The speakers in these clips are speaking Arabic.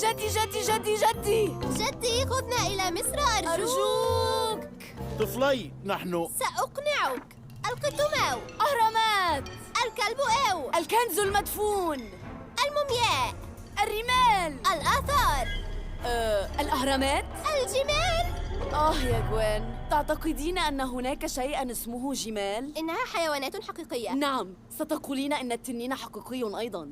جدي جدي جدي جدي جدي خذنا إلى مصر أرجوك. طفلي نحن سأقنعك. القط أو أهرامات، الكلب أو الكنز المدفون، المومياء، الرمال، الآثار، الأهرامات. الجمال. يا جوين، تعتقدين أن هناك شيئاً اسمه جمال؟ إنها حيوانات حقيقية. نعم، ستقولين أن التنين حقيقي أيضاً.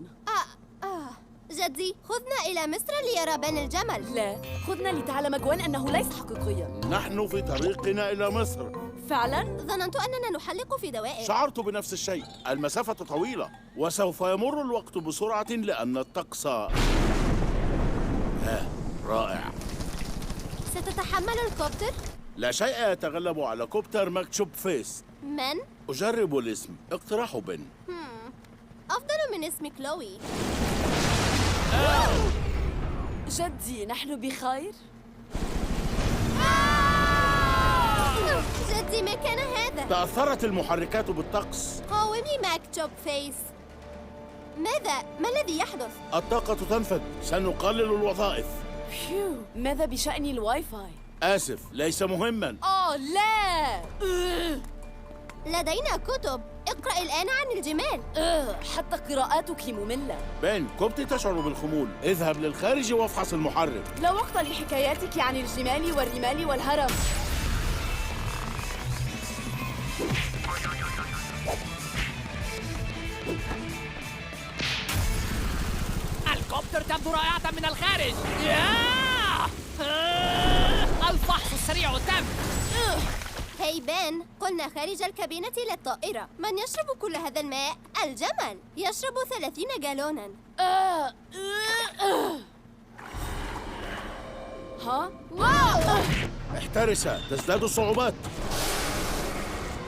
جدي خذنا إلى مصر ليرى بن الجمل. لا، خذنا لتعلم جوين أنه ليس حقيقياً. نحن في طريقنا إلى مصر. فعلاً؟ ظننت أننا نحلق في دوائر. شعرت بنفس الشيء. المسافة طويلة وسوف يمر الوقت بسرعة لأن الطقس رائع. ستتحمل الكوبتر؟ لا شيء يتغلب على كوبتر مكتشوب فيس. من؟ أجرب الاسم. اقتراح بن. أفضل من اسم كلوي. جدي، نحن بخير؟ جدي ما كان هذا؟ تأثرت المحركات بالطقس. قاومي ماكتشوب فيس. ماذا؟ ما الذي يحدث؟ الطاقة تنفد. سنقلل الوظائف. ماذا بشأن الواي فاي؟ آسف، ليس مهماً. لا. لدينا كتب. اقرأ الآن عن الجمال. حتى قراءاتك مملة. بن، كنت تشعر بالخمول. اذهب للخارج وافحص المحرك. لا وقت لحكاياتك عن الجمال والرمال والهرم. الكوبتر تبدو رائعة من الخارج. الفحص السريع تم. هاي بن، قلنا خارج الكابينة للطائرة. من يشرب كل هذا الماء؟ الجمل يشرب 30 جالوناً. واو! احترس، تزداد الصعوبات.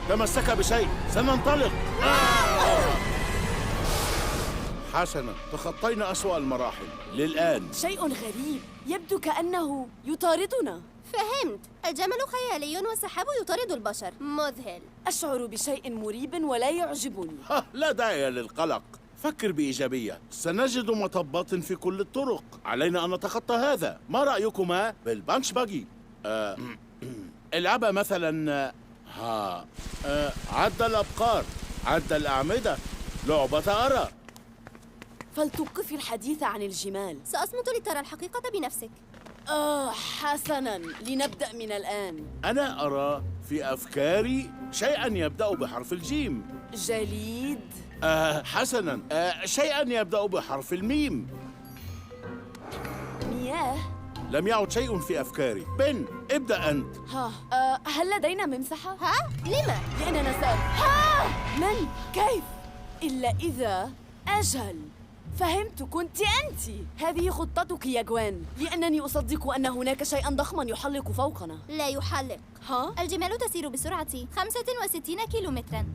تمسك بشيء، سننطلق. حسنا، تخطينا أسوأ المراحل للآن. شيء غريب، يبدو كأنه يطاردنا. فهمت. الجمل خيالي والسحاب يطارد البشر. مذهل. أشعر بشيء مريب ولا يعجبني. لا داعي للقلق. فكر بإيجابية. سنجد مطبات في كل الطرق. علينا أن نتخطى هذا. ما رأيكما بالبانش باجي؟ العبها مثلا عد الأبقار، عد الأعمدة، لعبة أرى. فلتوقفي الحديث عن الجمال. سأصمت لترى الحقيقة بنفسك. حسناً، لنبدأ من الآن. أنا أرى في أفكاري شيئاً يبدأ بحرف الجيم. جليد. حسناً، شيئاً يبدأ بحرف الميم. مياه. لم يعد شيء في أفكاري. بن، ابدأ أنت. هل لدينا ممسحة؟ لما؟ لأننا من؟ كيف؟ إلا إذا أجل. فهمت، كنت أنت. هذه خطتك يا جوين، لأنني أصدق أن هناك شيئاً ضخماً يحلق فوقنا. لا يحلق. الجمال تسير بسرعة 65 كيلومتراً.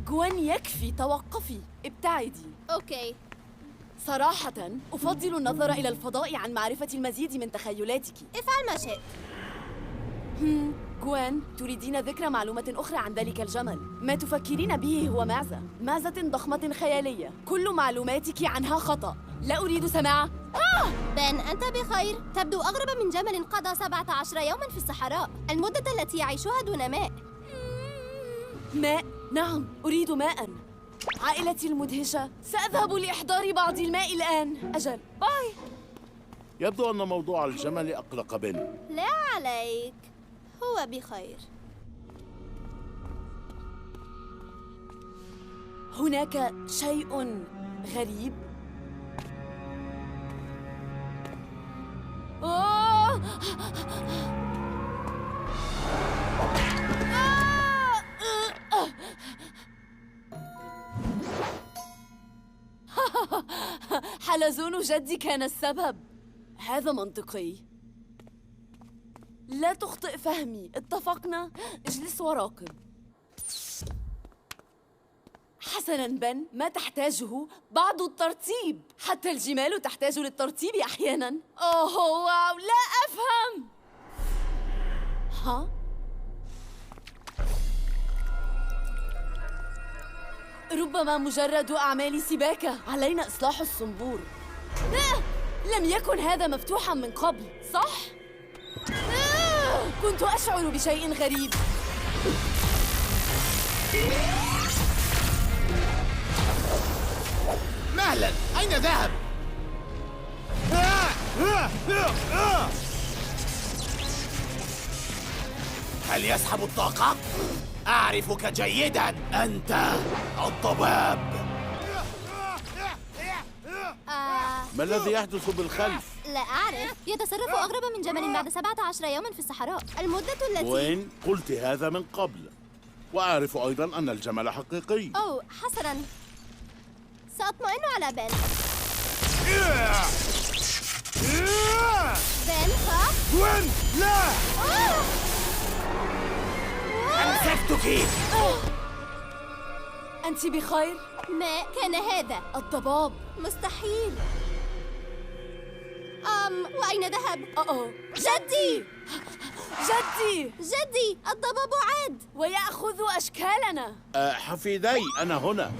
جوين، يكفي، توقفي، ابتعدي. أوكي. صراحة أفضل النظر إلى الفضاء عن معرفة المزيد من تخيلاتك. افعل ما شئت. جوين، تريدين ذكر معلومة أخرى عن ذلك الجمل. ما تفكرين به هو معزة ضخمة خيالية. كل معلوماتك عنها خطأ. لا أريد سماع. بن، أنت بخير. تبدو أغرب من جمل قضى 17 يوماً في الصحراء، المدة التي يعيشها دون ماء. ماء؟ نعم، أريد ماء. عائلتي المدهشة، سأذهب لإحضار بعض الماء الآن. أجل، باي. يبدو أن موضوع الجمل أقلق بن. لا عليك، هو بخير. هناك شيء غريب. حلزون جدي كان السبب. هذا منطقي. لا تخطئ فهمي، اتفقنا؟ اجلس وراقب. حسناً بن، ما تحتاجه بعض الترتيب. حتى الجمال تحتاج للترتيب أحياناً. واو، لا أفهم. ربما مجرد أعمال سباكة. علينا إصلاح الصنبور. لم يكن هذا مفتوحا من قبل، صح؟ كنت أشعر بشيء غريب. مهلا، أين ذهب؟ هل يسحب الطاقة؟ أعرفك جيداً، أنت الضباب. ما الذي يحدث بالخلف؟ لا أعرف. يتصرف أغرب من جمل بعد 17 يوماً في الصحراء. المدة التي... وين؟ قلت هذا من قبل. وأعرف أيضا أن الجمل حقيقي. أوه، حسناً. سأطمئن على بن. بن خاف؟ وين؟ لا! أمسكتك! أنت بخير؟ ما كان هذا؟ الضباب. مستحيل. وأين ذهب؟ جدي! جدي! جدي، الضباب عاد. ويأخذ أشكالنا. حفيدي، أنا هنا.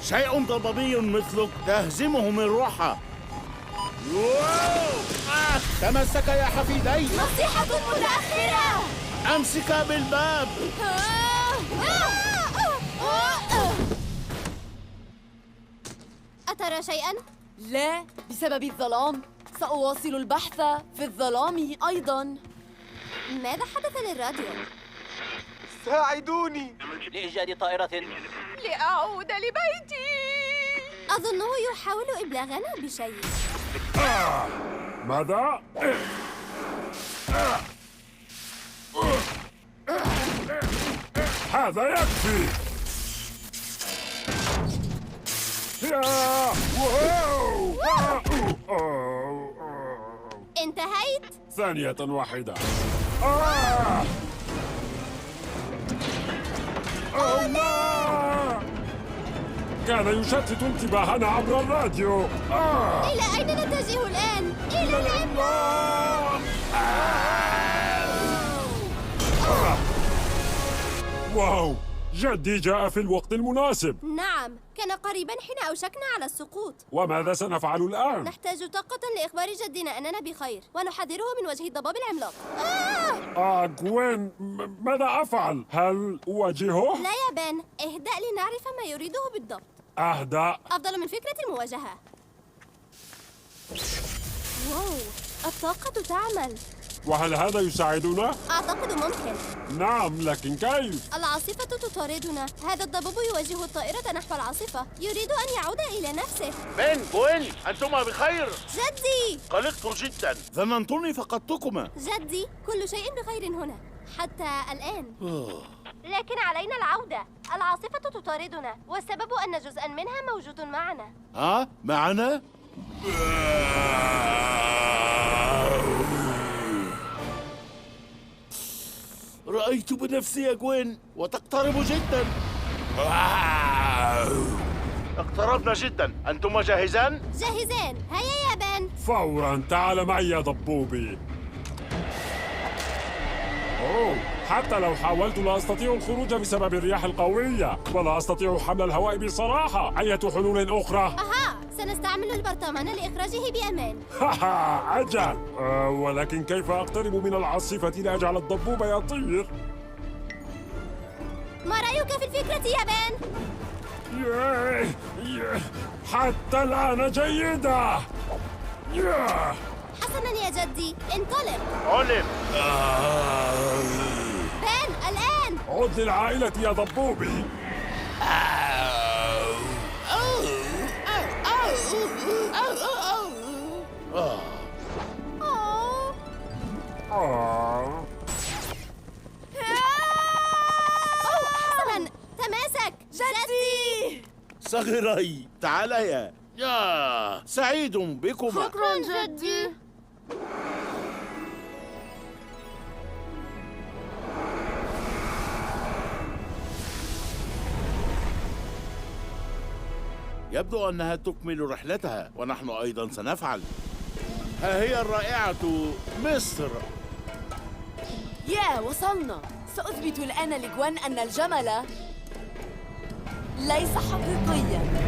شيء ضبابي مثلك تهزمه من روحه. تمسك يا حفيدي. نصيحة متأخرة. أمسك بالباب. أترى شيئاً؟ لا، بسبب الظلام. سأواصل البحث في الظلام أيضاً. ماذا حدث للراديو؟ ساعدوني لإيجاد طائرة. لأعود لبيتي. أظنه يحاول إبلاغنا بشيء. ماذا؟ هذا يكفي. انتهيت؟ ثانية واحدة. كان يشتت انتباهنا عبر الراديو. إلى أين نتجه الآن؟ إلى العملاق! واو، جدي جاء في الوقت المناسب. نعم، كان قريبا حين أوشكنا على السقوط. وماذا سنفعل الآن؟ نحتاج طاقة لإخبار جدنا أننا بخير ونحذره من وجه الضباب العملاق. غوين، ماذا أفعل؟ هل أواجهه؟ لا يا بن، اهدأ لنعرف ما يريده بالضبط. أهدأ. أفضل من فكرة المواجهة. واو، الطاقة تعمل. وهل هذا يساعدنا؟ أعتقد ممكن. نعم، لكن كيف؟ العاصفة تطاردنا. هذا الضباب يوجه الطائرة نحو العاصفة. يريد أن يعود إلى نفسه. بن، وين؟ أنتما بخير؟ جدي! قلقت جدا، ظننتني فقدتكما. جدي، كل شيء بخير هنا حتى الآن. لكن علينا العودة. العاصفة تطاردنا، والسبب أن جزءاً منها موجود معنا. معنا؟ رأيت بنفسي يا جوين، وتقترب جدا. اقتربنا جدا. أنتما جاهزان؟ جاهزان. هيا يا بن. فوراً، تعال معي يا ضبوبي. حتى لو حاولت لا أستطيع الخروج بسبب الرياح القوية، ولا أستطيع حمل الهواء بصراحة. أية حلول أخرى؟ سنستعمل البرطمان لإخراجه بأمان. أجل. ولكن كيف أقترب من العاصفة لأجعل الضبوب يطير؟ ما رأيك في الفكرة يا بن؟ حتى الآن جيدة. حسناً يا جدي، انطلق. علم. بن، الآن. عد للعائلة يا ضبوبي. حسناً، تماسك. جدي! صغيري، تعاليا. سعيد بكما. شكراً جدي. يبدو أنها تكمل رحلتها، ونحن أيضا سنفعل. ها هي الرائعة مصر. وصلنا. سأثبت الآن لجوان أن الجمل ليس حقيقياً.